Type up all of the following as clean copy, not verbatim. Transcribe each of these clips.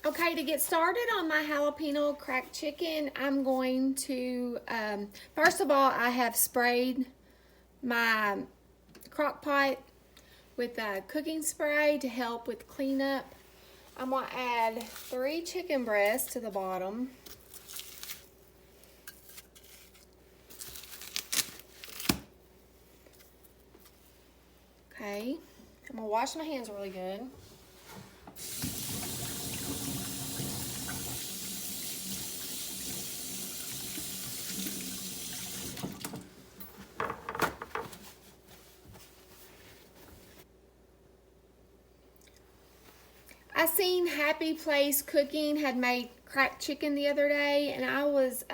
Okay, to get started on my jalapeno cracked chicken, I'm going to, first of all, I have sprayed my crock pot with cooking spray to help with cleanup. I'm going to add 3 chicken breasts to the bottom. Okay, I'm going to wash my hands really good. I seen Happy Place Cooking had made cracked chicken the other day, and I was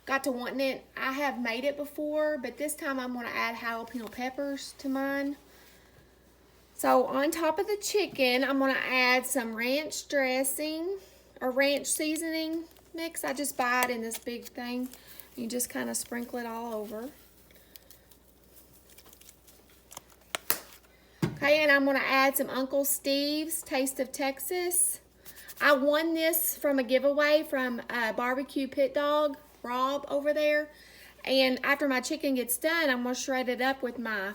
got to wanting it. I have made it before, but this time I'm going to add jalapeno peppers to mine. So on top of the chicken, I'm going to add some ranch dressing or ranch seasoning mix. I just buy it in this big thing. You just kind of sprinkle it all over. Okay, and I'm going to add some Uncle Steve's Taste of Texas. I won this from a giveaway from Barbecue Pit Dog, Rob over there. And after my chicken gets done, I'm going to shred it up with my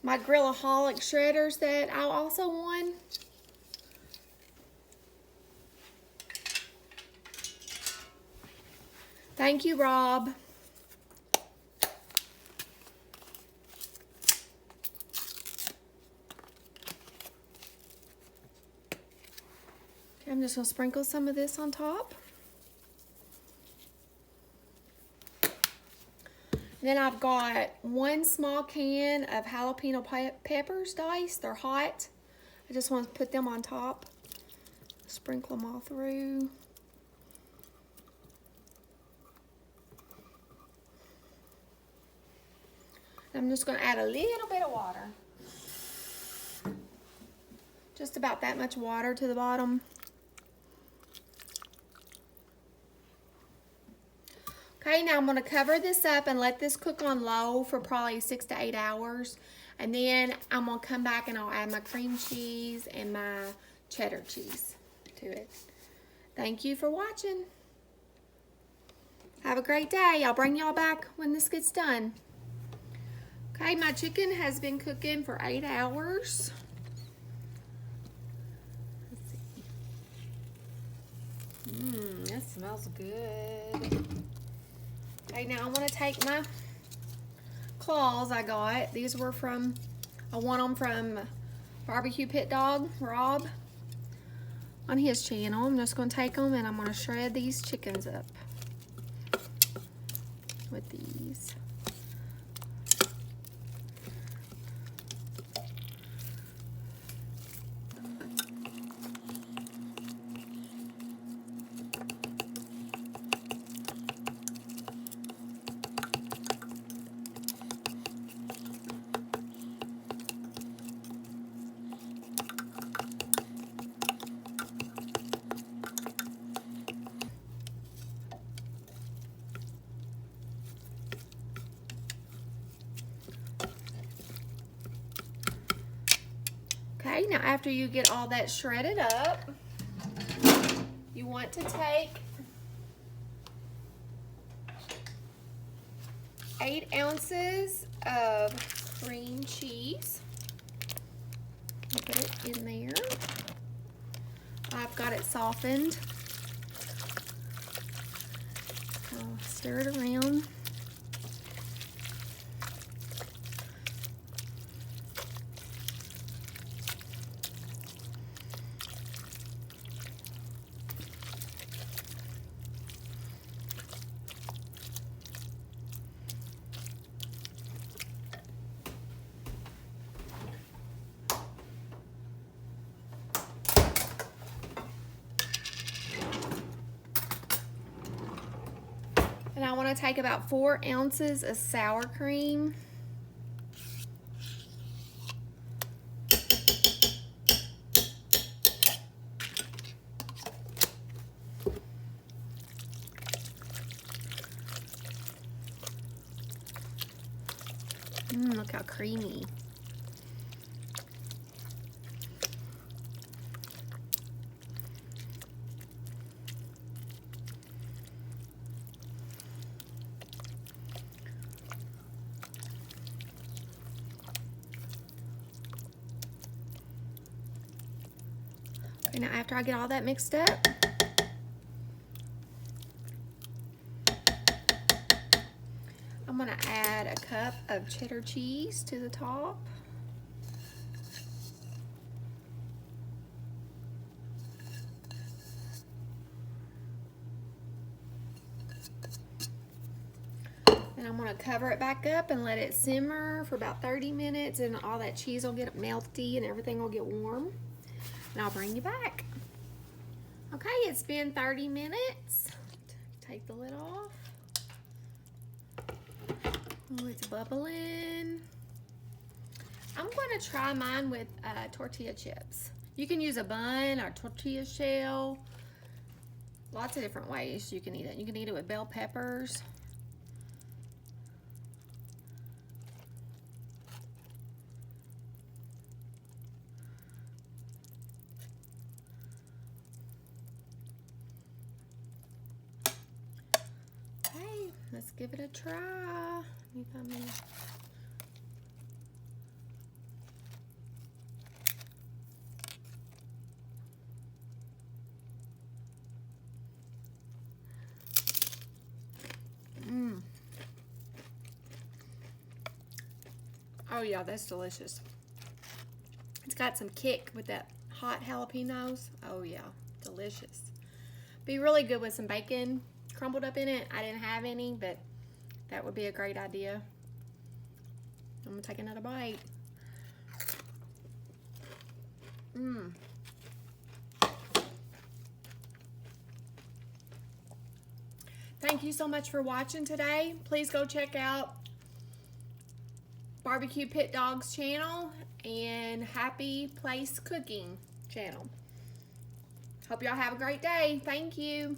Grillaholic shredders that I also won. Thank you, Rob. Okay, I'm just going to sprinkle some of this on top. Then I've got 1 small can of jalapeno peppers diced. They're hot. I just want to put them on top. Sprinkle them all through. I'm just going to add a little bit of water. Just about that much water to the bottom. Okay, now I'm going to cover this up and let this cook on low for probably 6 to 8 hours. And then I'm going to come back and I'll add my cream cheese and my cheddar cheese to it. Thank you for watching. Have a great day. I'll bring y'all back when this gets done. Okay, my chicken has been cooking for 8 hours. Let's see. That smells good. Okay, now I want to take my claws I got. These were from, I won them from Barbecue Pit Dog, Rob, on his channel. I'm just going to take them and I'm going to shred these chickens up with these. Okay, now after you get all that shredded up, you want to take 8 ounces of cream cheese. Put it in there. I've got it softened. I'll stir it around. And I want to take about 4 ounces of sour cream. Look how creamy. Okay, now after I get all that mixed up, I'm gonna add a cup of cheddar cheese to the top. And I'm gonna cover it back up and let it simmer for about 30 minutes, and all that cheese will get melty and everything will get warm. And I'll bring you back. Okay, it's been 30 minutes. Take the lid off. Oh, it's bubbling. I'm going to try mine with tortilla chips. You can use a bun or tortilla shell. Lots of different ways you can eat it. You can eat it with bell peppers. Okay, let's give it a try. Let me find my... Oh yeah, that's delicious. It's got some kick with that hot jalapenos. Oh yeah, delicious. Be really good with some bacon crumbled up in it. I didn't have any, but that would be a great idea. I'm gonna take another bite. Thank you so much for watching today. Please go check out Barbecue Pit Dogs channel and Happy Place Cooking channel. Hope y'all have a great day. Thank you.